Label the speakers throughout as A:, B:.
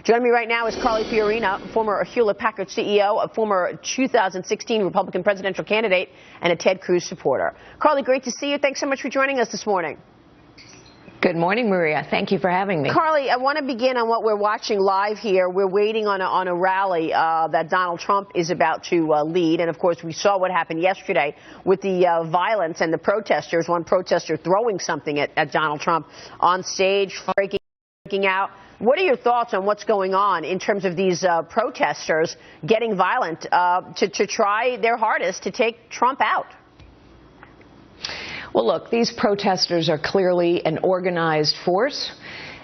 A: Joining me right now is Carly Fiorina, former Hewlett-Packard CEO, a former 2016 Republican presidential candidate, and a Ted Cruz supporter. Carly, great to see you. Thanks so much for joining us this morning.
B: Good morning, Maria. Thank you for having me.
A: Carly, I want to begin on what we're watching live here. We're waiting on a rally that Donald Trump is about to lead. And, of course, we saw what happened yesterday with the violence and the protesters, one protester throwing something at Donald Trump on stage, breaking out. What are your thoughts on what's going on in terms of these protesters getting violent to try their hardest to take Trump out?
B: Well, look, these protesters are clearly an organized force.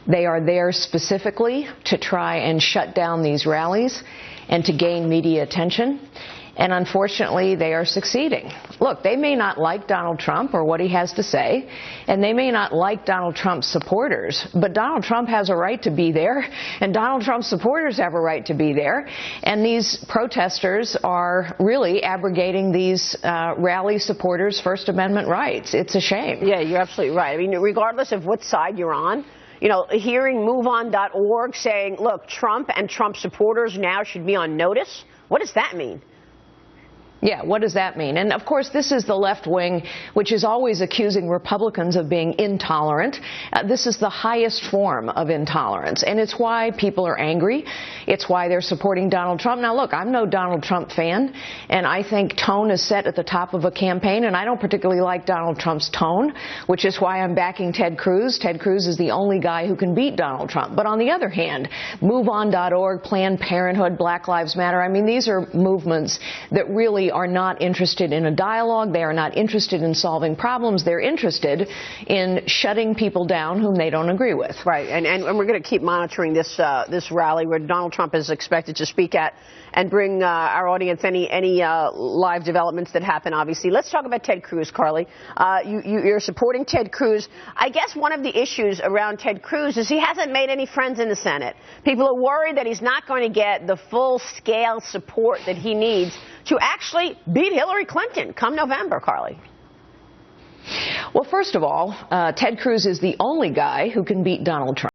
B: They are there specifically to try and shut down these rallies and to gain media attention. And unfortunately, they are succeeding. Look, they may not like Donald Trump or what he has to say, and they may not like Donald Trump's supporters, but Donald Trump has a right to be there, and Donald Trump's supporters have a right to be there. And these protesters are really abrogating these rally supporters' First Amendment rights. It's a shame.
A: Yeah, you're absolutely right. I mean, regardless of what side you're on, you know, hearing MoveOn.org saying, look, Trump and Trump supporters now should be on notice, what does that mean?
B: Yeah, what does that mean? And, of course, this is the left wing, which is always accusing Republicans of being intolerant. This is the highest form of intolerance, and it's why people are angry. It's why they're supporting Donald Trump. Now, look, I'm no Donald Trump fan, and I think tone is set at the top of a campaign, and I don't particularly like Donald Trump's tone, which is why I'm backing Ted Cruz. Ted Cruz is the only guy who can beat Donald Trump. But on the other hand, MoveOn.org, Planned Parenthood, Black Lives Matter, I mean, these are movements that really are not interested in a dialogue. They are not interested in solving problems. They're interested in shutting people down whom they don't agree with.
A: Right, and we're going to keep monitoring this rally where Donald Trump is expected to speak at and bring our audience any live developments that happen, obviously. Let's talk about Ted Cruz, Carly. You're supporting Ted Cruz. I guess one of the issues around Ted Cruz is he hasn't made any friends in the Senate. People are worried that he's not going to get the full-scale support that he needs to actually beat Hillary Clinton come November, Carly.
B: Well, first of all, Ted Cruz is the only guy who can beat Donald Trump.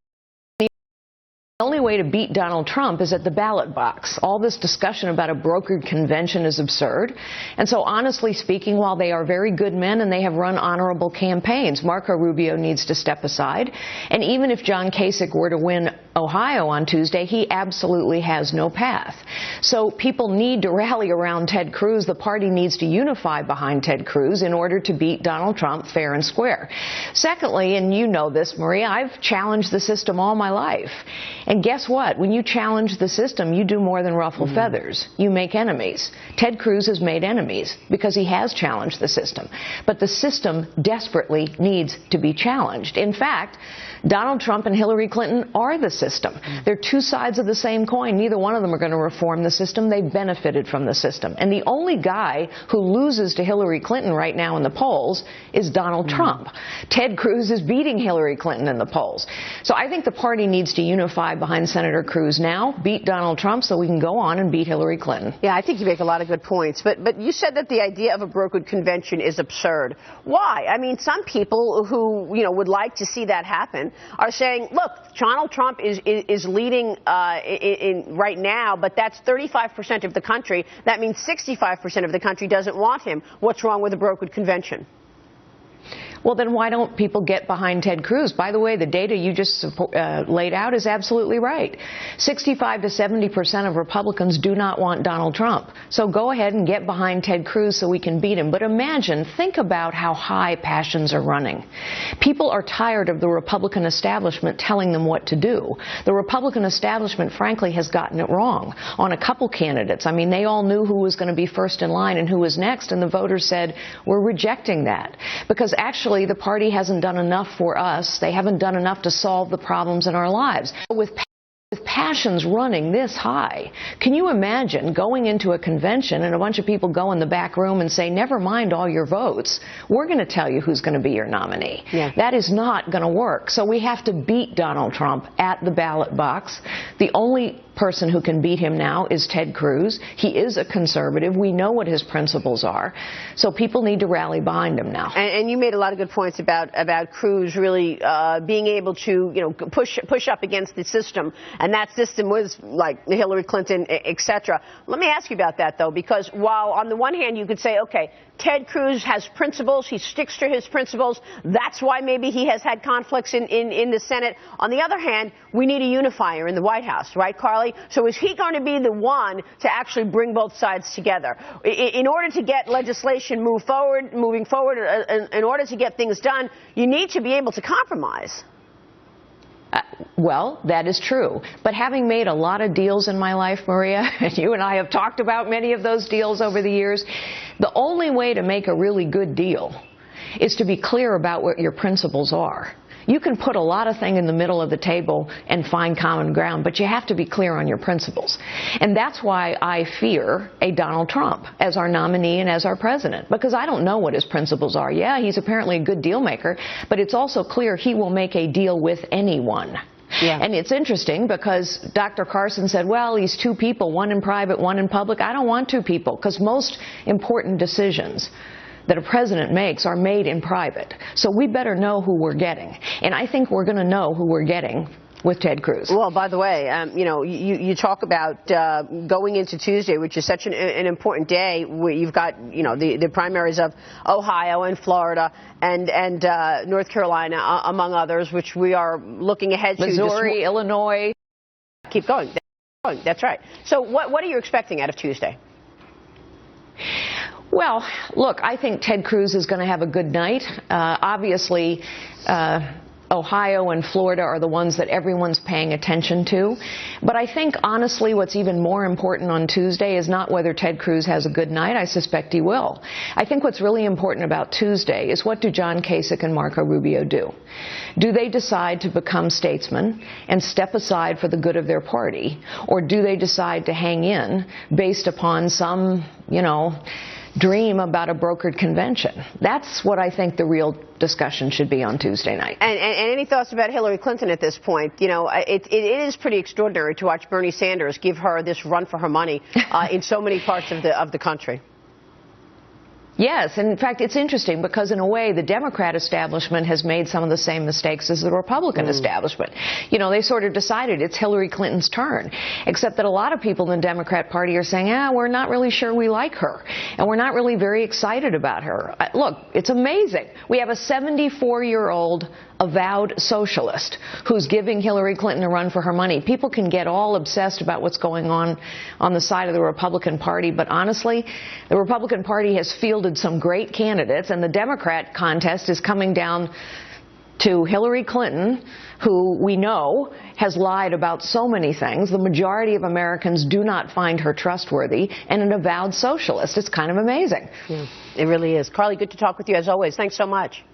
B: The only way to beat Donald Trump is at the ballot box. All this discussion about a brokered convention is absurd. And so, honestly speaking, while they are very good men and they have run honorable campaigns, Marco Rubio needs to step aside. And even if John Kasich were to win Ohio on Tuesday, he absolutely has no path. So people need to rally around Ted Cruz. The party needs to unify behind Ted Cruz in order to beat Donald Trump fair and square. Secondly, and you know this, Maria, I've challenged the system all my life. And guess what? When you challenge the system, you do more than ruffle feathers. You make enemies. Ted Cruz has made enemies because he has challenged the system. But the system desperately needs to be challenged. In fact, Donald Trump and Hillary Clinton are the system. They're two sides of the same coin. Neither one of them are going to reform the system. They've benefited from the system. And the only guy who loses to Hillary Clinton right now in the polls is Donald Trump. Ted Cruz is beating Hillary Clinton in the polls. So I think the party needs to unify behind Senator Cruz now, beat Donald Trump so we can go on and beat Hillary Clinton.
A: Yeah, I think you make a lot of good points. But you said that the idea of a brokered convention is absurd. Why? I mean, some people who, you know, would like to see that happen are saying, look, Donald Trump is leading right now, but that's 35% of the country. That means 65% of the country doesn't want him. What's wrong with a brokered convention?
B: Well, then why don't people get behind Ted Cruz? By the way, the data you just laid out is absolutely right. 65 to 70% of Republicans do not want Donald Trump. So go ahead and get behind Ted Cruz so we can beat him. But imagine, think about how high passions are running. People are tired of the Republican establishment telling them what to do. The Republican establishment, frankly, has gotten it wrong on a couple candidates. I mean, they all knew who was going to be first in line and who was next, and the voters said, we're rejecting that. Because actually, the party hasn't done enough for us. They haven't done enough to solve the problems in our lives. With passions running this high, can you imagine going into a convention and a bunch of people go in the back room and say, never mind all your votes, we're going to tell you who's going to be your nominee? Yeah. That is not going to work. So we have to beat Donald Trump at the ballot box. The only person who can beat him now is Ted Cruz. He is a conservative. We know what his principles are. So people need to rally behind him now.
A: And you made a lot of good points about Cruz really being able to, push up against the system, and that's that system was like Hillary Clinton, et cetera. Let me ask you about that, though, because while on the one hand you could say, okay, Ted Cruz has principles, he sticks to his principles, that's why maybe he has had conflicts in the Senate. On the other hand, we need a unifier in the White House, right, Carly? So is he going to be the one to actually bring both sides together? In order to get legislation moving forward, in order to get things done, you need to be able to compromise.
B: Well, that is true. But having made a lot of deals in my life, Maria, and you and I have talked about many of those deals over the years, the only way to make a really good deal is to be clear about what your principles are. You can put a lot of things in the middle of the table and find common ground, but you have to be clear on your principles. And that's why I fear a Donald Trump as our nominee and as our president, because I don't know what his principles are. Yeah, he's apparently a good deal maker, but it's also clear he will make a deal with anyone. Yeah. And it's interesting because Dr. Carson said, well, he's two people, one in private, one in public. I don't want two people, because most important decisions that a president makes are made in private. So we better know who we're getting. And I think we're going to know who we're getting with Ted Cruz.
A: Well, by the way, you know, you talk about going into Tuesday, which is such an important day. Where you've got, you know, the primaries of Ohio and Florida and North Carolina, among others, which we are looking ahead to.
B: Missouri, Illinois.
A: Keep going. That's right. So what are you expecting out of Tuesday?
B: Well, look, I think Ted Cruz is going to have a good night. Obviously, Ohio and Florida are the ones that everyone's paying attention to. But I think, honestly, what's even more important on Tuesday is not whether Ted Cruz has a good night. I suspect he will. I think what's really important about Tuesday is, what do John Kasich and Marco Rubio do? Do they decide to become statesmen and step aside for the good of their party? Or do they decide to hang in based upon some, you know, dream about a brokered convention? That's what I think the real discussion should be on Tuesday night.
A: And any thoughts about Hillary Clinton at this point? You know, it is pretty extraordinary to watch Bernie Sanders give her this run for her money in so many parts of the country.
B: Yes, and in fact, it's interesting because in a way the Democrat establishment has made some of the same mistakes as the Republican establishment. You know, they sort of decided it's Hillary Clinton's turn, except that a lot of people in the Democrat Party are saying, we're not really sure we like her, and we're not really very excited about her. Look, it's amazing. We have a 74-year-old avowed socialist who's giving Hillary Clinton a run for her money. People can get all obsessed about what's going on the side of the Republican Party, but honestly, the Republican Party has fielded some great candidates, and the Democrat contest is coming down to Hillary Clinton, who we know has lied about so many things. The majority of Americans do not find her trustworthy, and an avowed socialist. It's kind of amazing.
A: Yeah, it really is. Carly, good to talk with you as always. Thanks so much.